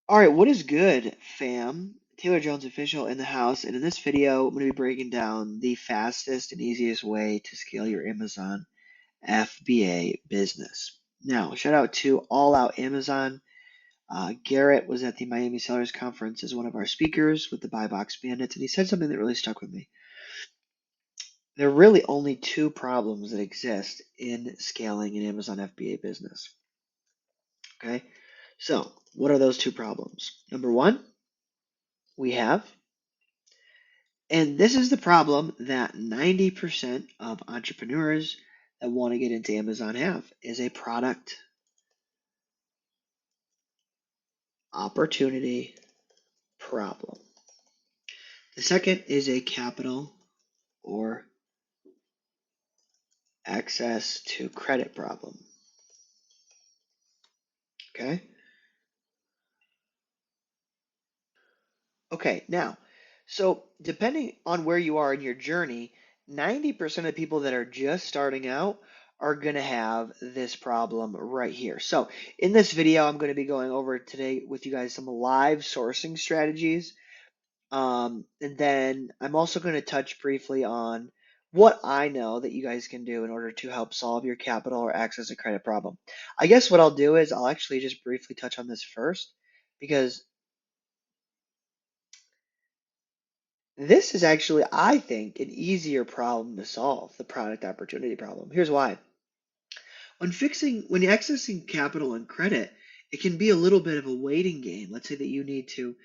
All right, what is good, fam? Taylor Jones official in the house, and in this video, I'm going to be breaking down the fastest and easiest way to scale your Amazon FBA business. Now, shout out to All Out Amazon. Garrett was at the Miami Sellers Conference as one of our speakers with the Buy Box Bandits, and he said something that really stuck with me. There are really only two problems that exist in scaling an Amazon FBA business. Okay, so what are those two problems? Number one, we have and this is the problem that 90% of entrepreneurs that want to get into Amazon have is a product opportunity problem. The second is a capital or access to credit problem. Okay? Okay, now, so depending on where you are in your journey, 90% of people that are just starting out are going to have this problem right here. So in this video, I'm going to be going over today with you guys some live sourcing strategies. And then I'm also going to touch briefly on what I know that you guys can do in order to help solve your capital or access to credit problem. I guess what I'll do is I'll actually just briefly touch on this first because this is actually, I think, an easier problem to solve, the product opportunity problem. Here's why. When accessing capital and credit, it can be a little bit of a waiting game. Let's say that you need to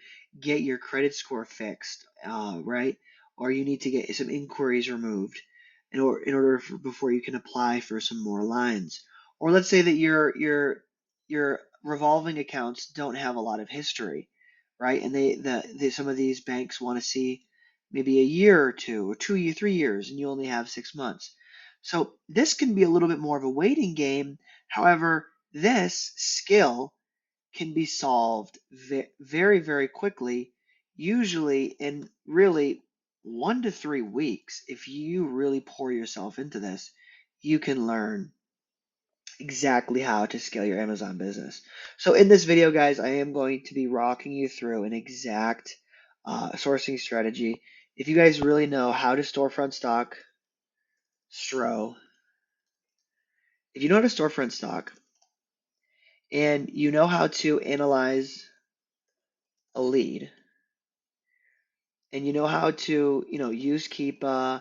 get your credit score fixed, right? Or you need to get some inquiries removed before you can apply for some more lines. Or let's say that your revolving accounts don't have a lot of history, right? And some of these banks want to see maybe a year or two, or 2 years, 3 years, and you only have 6 months. So this can be a little bit more of a waiting game. However, this skill can be solved very, very quickly, usually in really 1 to 3 weeks. If you really pour yourself into this, you can learn exactly how to scale your Amazon business. So in this video, guys, I am going to be walking you through an exact sourcing strategy. If you guys really know how to storefront stock, if you know how to storefront stock and you know how to analyze a lead and you know how to, use Keepa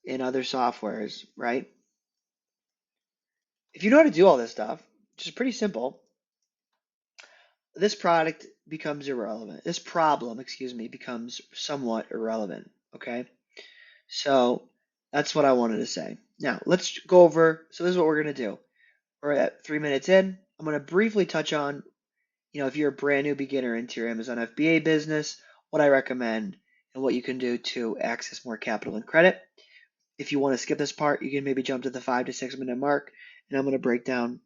and other softwares, right? If you know how to do all this stuff, which is pretty simple, this product becomes irrelevant. This problem, excuse me, becomes somewhat irrelevant, okay? So that's what I wanted to say. Now, let's go over, so this is what we're going to do. We're at 3 minutes in. I'm going to briefly touch on, if you're a brand new beginner into your Amazon FBA business, what I recommend and what you can do to access more capital and credit. If you want to skip this part, you can maybe jump to the 5 to 6 minute mark, and I'm going to break down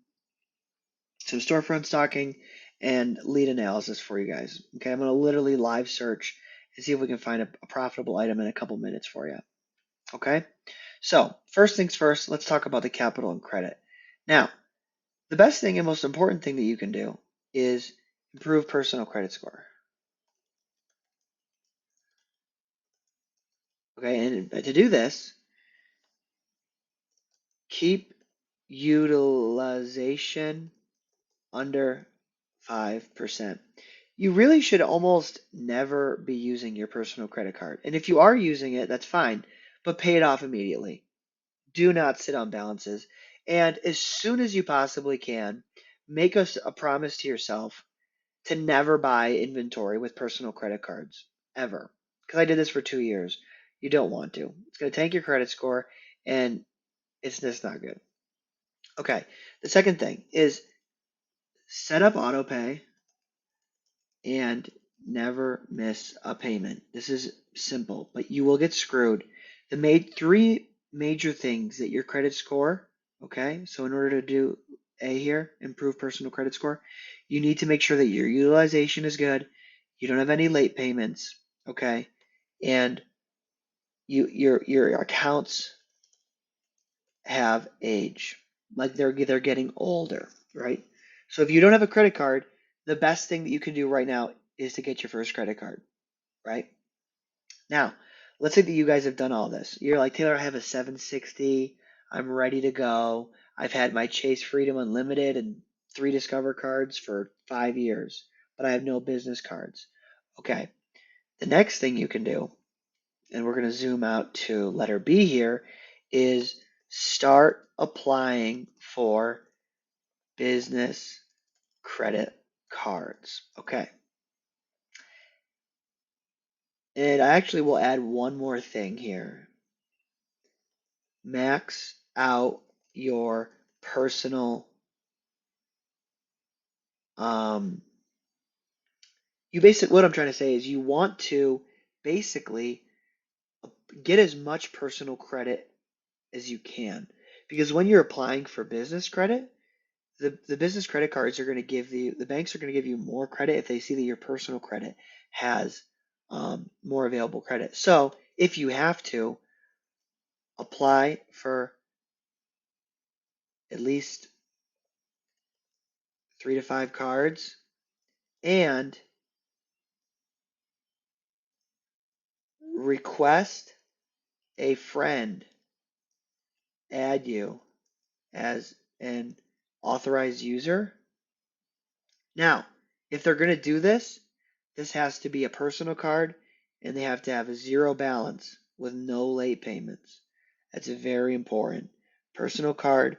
some storefront stocking and lead analysis for you guys. Okay, I'm going to literally live search and see if we can find a profitable item in a couple minutes for you. Okay, so first things first, let's talk about the capital and credit. Now, the best thing and most important thing that you can do is improve personal credit score. Okay, and to do this, keep utilization under 5%. You really should almost never be using your personal credit card. And if you are using it, that's fine, but pay it off immediately. Do not sit on balances. And as soon as you possibly can, make a promise to yourself to never buy inventory with personal credit cards, ever. Because I did this for 2 years. You don't want to. It's going to tank your credit score, and it's just not good. Okay, the second thing is set up auto pay and never miss a payment. This is simple, but you will get screwed. Three major things that your credit score, okay? So in order to do A here, improve personal credit score, you need to make sure that your utilization is good, you don't have any late payments, okay? And your accounts have age, like they're getting older, right? So if you don't have a credit card, the best thing that you can do right now is to get your first credit card, right? Now, let's say that you guys have done all this. You're like, Taylor, I have a 760. I'm ready to go. I've had my Chase Freedom Unlimited and 3 Discover cards for 5 years, but I have no business cards. Okay, the next thing you can do, and we're going to zoom out to letter B here, is start applying for business credit cards. Okay. And I actually will add one more thing here. Max out your personal, um, what I'm trying to say is you want to basically get as much personal credit as you can. Because when you're applying for business credit, the business credit cards are going to give you, the banks are going to give you more credit if they see that your personal credit has more available credit. So if you have to apply for at least 3 to 5 cards and request a friend add you as an authorized user. Now, if they're going to do this, this has to be a personal card and they have to have a 0 balance with no late payments. That's very important. Personal card,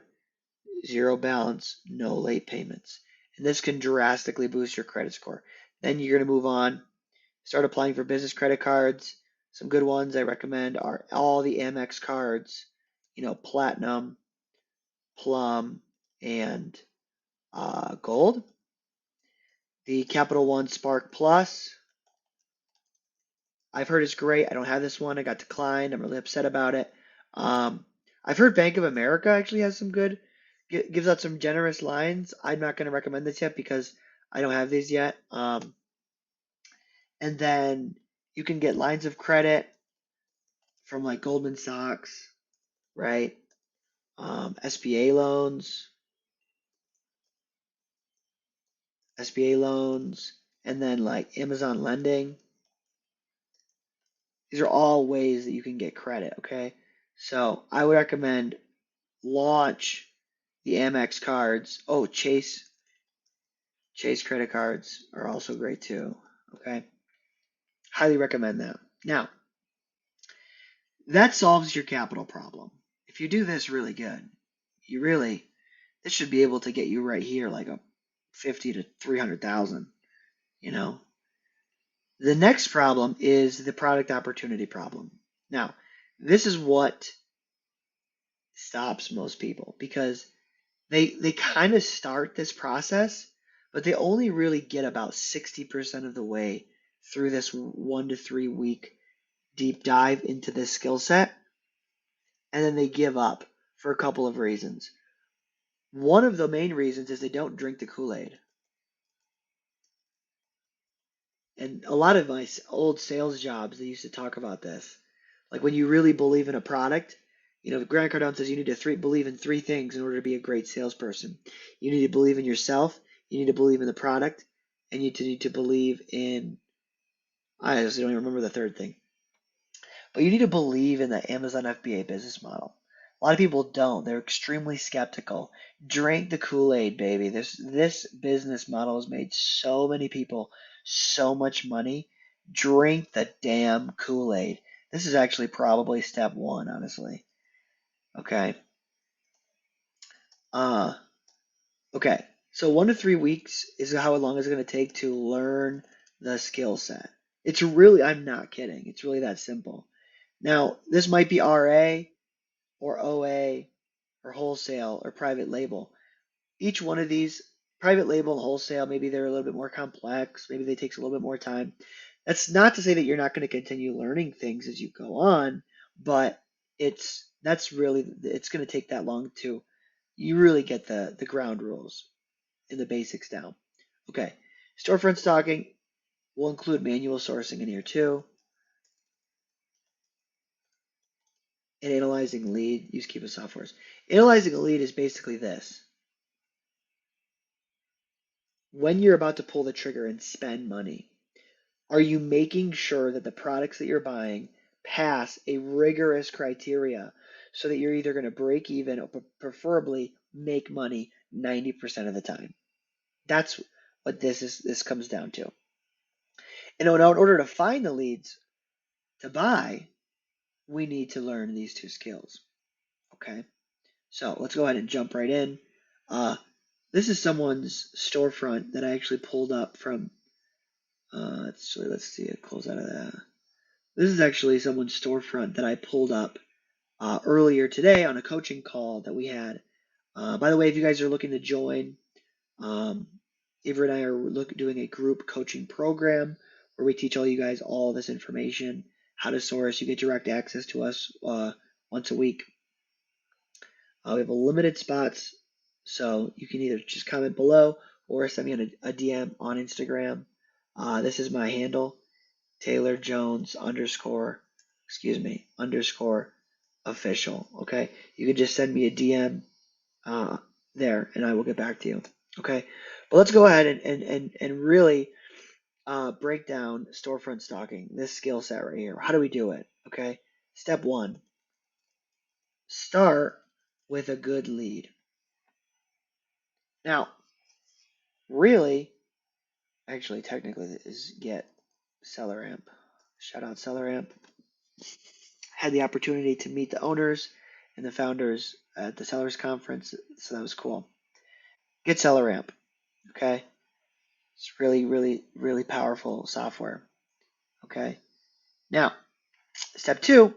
0 balance, no late payments. And this can drastically boost your credit score. Then you're going to move on, start applying for business credit cards. Some good ones I recommend are all the Amex cards, Platinum, Plum, and Gold. The Capital One Spark Plus, I've heard it's great. I don't have this one. I got declined. I'm really upset about it. Um, I've heard Bank of America actually has some good, gives out some generous lines. I'm not going to recommend this yet because I don't have these yet. And then you can get lines of credit from like Goldman Sachs, right? SBA loans, SBA loans, and then like Amazon lending. These are all ways that you can get credit, okay? So I would recommend launch the Amex cards. Oh, Chase credit cards are also great too, okay? Highly recommend that. Now, that solves your capital problem. If you do this really good, this should be able to get you right here like a 50 to 300,000, you know? The next problem is the product opportunity problem. Now, this is what stops most people because they kind of start this process, but they only really get about 60% of the way through this 1 to 3 week deep dive into this skill set, and then they give up for a couple of reasons. One of the main reasons is they don't drink the Kool-Aid. And a lot of my old sales jobs, they used to talk about this. Like when you really believe in a product, Grant Cardone says you need to believe in 3 things in order to be a great salesperson. You need to believe in yourself, you need to believe in the product, and you need to believe in, I honestly don't even remember the third thing. But you need to believe in the Amazon FBA business model. A lot of people don't. They're extremely skeptical. Drink the Kool-Aid, baby. This business model has made so many people so much money. Drink the damn Kool-Aid. This is actually probably step 1, honestly. Okay. Uh, okay. So 1 to 3 weeks is how long it's going to take to learn the skill set. It's really, I'm not kidding. It's really that simple. Now, this might be RA or OA or wholesale or private label. Each one of these, private label and wholesale, maybe they're a little bit more complex. Maybe they take a little bit more time. That's not to say that you're not going to continue learning things as you go on, but it's going to take that long to you really get the ground rules and the basics down. Okay, storefront stocking will include manual sourcing in here too. And analyzing lead, use Kiva softwares. Analyzing a lead is basically this. when you're about to pull the trigger and spend money, are you making sure that the products that you're buying pass a rigorous criteria so that you're either going to break even or preferably make money 90% of the time? That's what this comes down to. And in order to find the leads to buy, we need to learn these two skills. Okay, so let's go ahead and jump right in. This is someone's storefront that I actually pulled up from. Let's see, close out of that. This is actually someone's storefront that I pulled up earlier today on a coaching call that we had. By the way, if you guys are looking to join, Avery and I are doing a group coaching program where we teach all you guys all this information, how to source. You get direct access to us once a week. We have a limited spots, so you can either just comment below or send me a DM on Instagram. This is my handle, Taylor Jones underscore official. Okay, you can just send me a DM there, and I will get back to you. Okay, but let's go ahead and really break down storefront stocking, this skill set right here. How do we do it? Okay, step one, start with a good lead. Now, really, actually, technically, is get SellerAmp. Shout out SellerAmp. Had the opportunity to meet the owners and the founders at the sellers conference, so that was cool. Get SellerAmp. Okay, it's really, really, really powerful software. Okay, now step two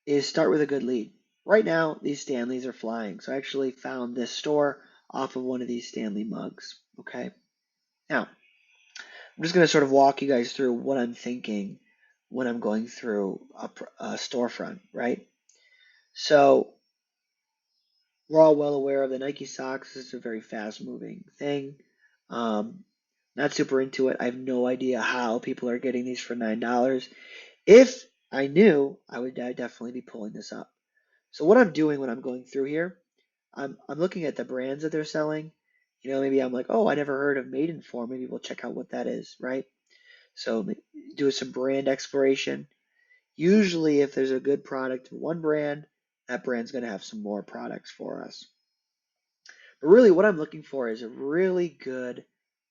is start with a good lead. Right now, these Stanleys are flying, so I actually found this store off of one of these Stanley mugs. Okay, now I'm just going to sort of walk you guys through what I'm thinking when I'm going through a storefront, right? So we're all well aware of the Nike socks. This is a very fast-moving thing. Not super into it. I have no idea how people are getting these for $9. If I knew, I'd definitely be pulling this up. So what I'm doing when I'm going through here, I'm looking at the brands that they're selling. You know, maybe I'm like, oh, I never heard of Maidenform. Maybe we'll check out what that is, right? So do some brand exploration. Usually, if there's a good product in one brand, that brand's going to have some more products for us. But really, what I'm looking for is a really good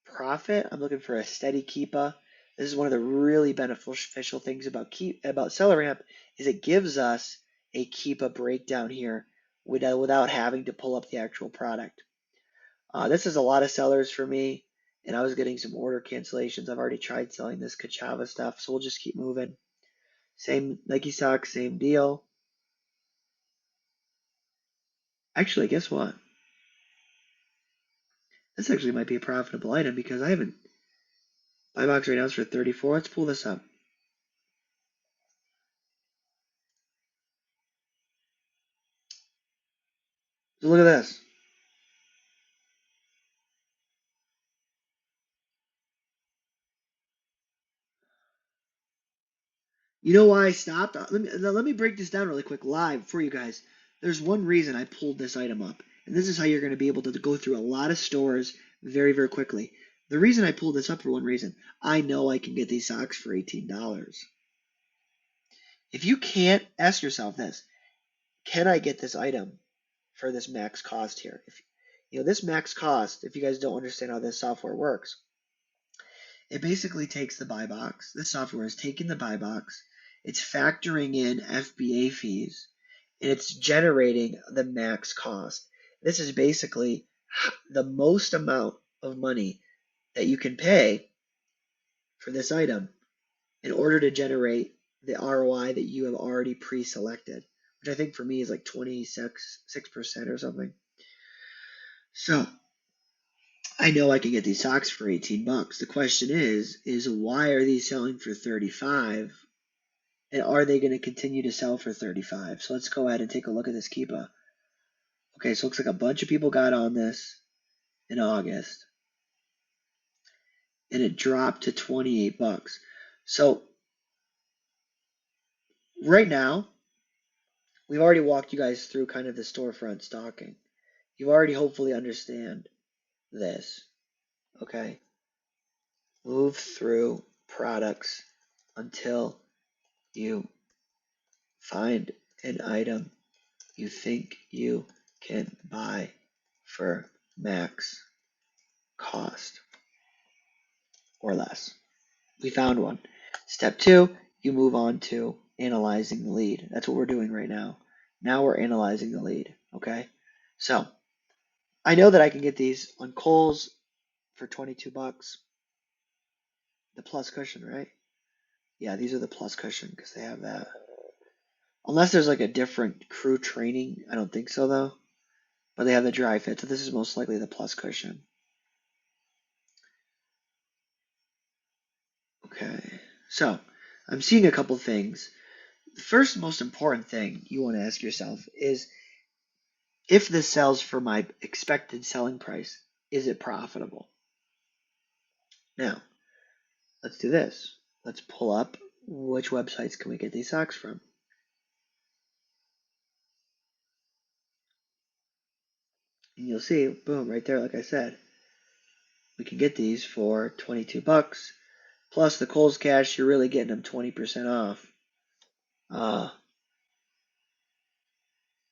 profit. I'm looking for a steady keepa. This is one of the really beneficial things about SellerAmp is it gives us a keepa breakdown here without having to pull up the actual product. This is a lot of sellers for me, and I was getting some order cancellations. I've already tried selling this Kachava stuff, so we'll just keep moving. Same Nike socks, same deal. Actually, guess what? This actually might be a profitable item because I haven't. Buy box right now is for 34. Let's pull this up. So look at this. You know why I stopped? Let me break this down really quick live for you guys. There's one reason I pulled this item up, and this is how you're going to be able to go through a lot of stores very, very quickly. The reason I pulled this up for one reason, I know I can get these socks for $18. If you can't, ask yourself this, can I get this item for this max cost here? This max cost, if you guys don't understand how this software works, it basically takes the buy box. This software is taking the buy box, it's factoring in FBA fees, and it's generating the max cost. This is basically the most amount of money that you can pay for this item in order to generate the ROI that you have already pre-selected, which I think for me is like 26% or something. So I know I can get these socks for 18 bucks. The question is why are these selling for 35? And are they going to continue to sell for 35? So let's go ahead and take a look at this Keepa. Okay, so it looks like a bunch of people got on this in August. And it dropped to 28 bucks. So right now, we've already walked you guys through kind of the storefront stocking. You already hopefully understand this, okay? Move through products until you find an item you think you can buy for max cost or less. We found one. Step 2, you move on to analyzing the lead. That's what we're doing right now. Now we're analyzing the lead, okay? So I know that I can get these on Kohl's for 22 bucks. The plus cushion, right? Yeah, these are the plus cushion because they have that. Unless there's like a different crew training. I don't think so though. But they have the dry fit, so this is most likely the plus cushion. Okay, so I'm seeing a couple things. The first most important thing you want to ask yourself is if this sells for my expected selling price, is it profitable? Now, let's do this. Let's pull up which websites can we get these socks from. And you'll see, boom, right there, like I said, we can get these for 22 bucks. Plus the Kohl's Cash, you're really getting them 20% off.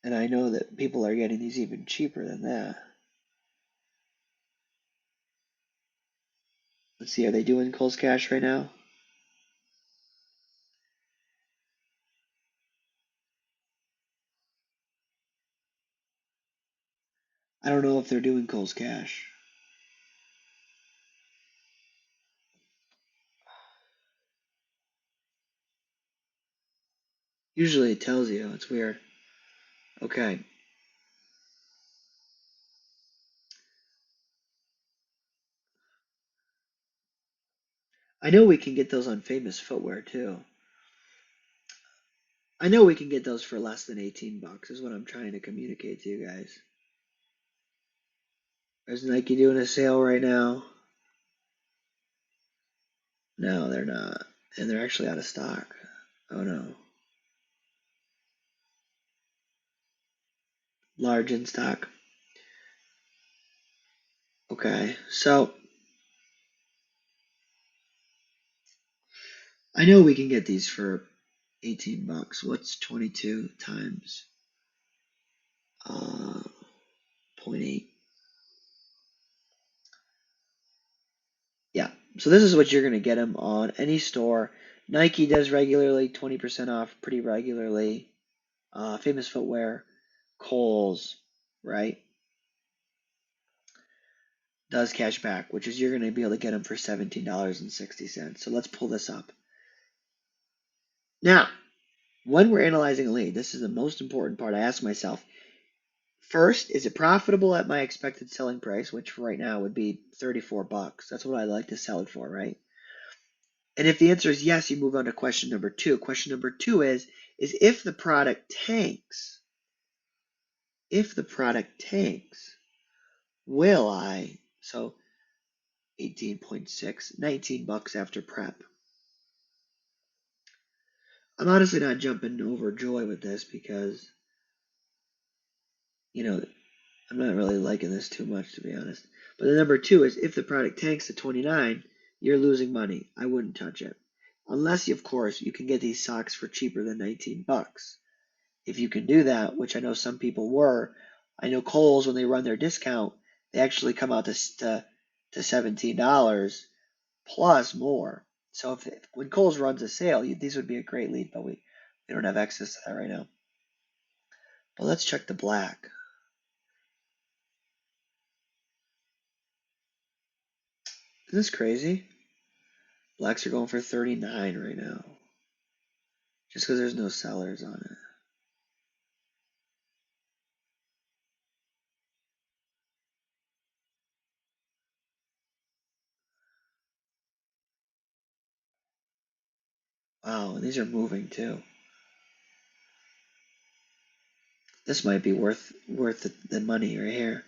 And I know that people are getting these even cheaper than that. Let's see, are they doing Kohl's Cash right now? I don't know if they're doing Kohl's Cash. Usually it tells you. It's weird. Okay. I know we can get those on Famous Footwear too. I know we can get those for less than 18 bucks is what I'm trying to communicate to you guys. Is Nike doing a sale right now? No, they're not. And they're actually out of stock. Oh no. Large in stock. Okay, so I know we can get these for 18 bucks. What's 22 times 0.8? Yeah, so this is what you're going to get them on any store. Nike does regularly, 20% off pretty regularly. Famous Footwear, Kohl's, right? Does cash back, which is you're going to be able to get them for $17.60. So let's pull this up. Now, when we're analyzing a lead, this is the most important part. I ask myself, first, is it profitable at my expected selling price, which right now would be 34 bucks. That's what I like to sell it for, right? And if the answer is yes, you move on to question number 2. Question number 2 is if the product tanks, will I, so 18.6, 19 bucks after prep. I'm honestly not jumping overjoy with this because, I'm not really liking this too much, to be honest. But the number 2 is if the product tanks to 29, you're losing money. I wouldn't touch it. Unless, of course, you can get these socks for cheaper than 19 bucks. If you can do that, which I know some people were, I know Kohl's, when they run their discount, they actually come out to $17 plus more. So when Kohl's runs a sale, these would be a great lead, but we don't have access to that right now. But let's check the black. Isn't this crazy? Blacks are going for 39 right now. Just because there's no sellers on it. Wow, and these are moving too. This might be worth the money right here.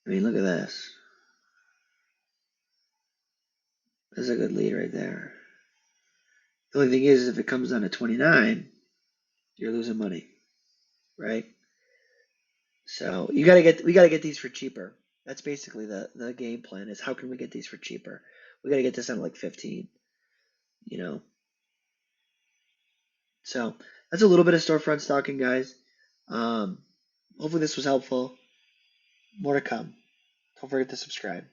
I mean, look at this. This is a good lead right there. The only thing is, if it comes down to 29, you're losing money, right? So we gotta get these for cheaper. That's basically the game plan is how can we get these for cheaper? We gotta get this down to like 15, you know. So that's a little bit of storefront stalking, guys. Hopefully this was helpful. More to come. Don't forget to subscribe.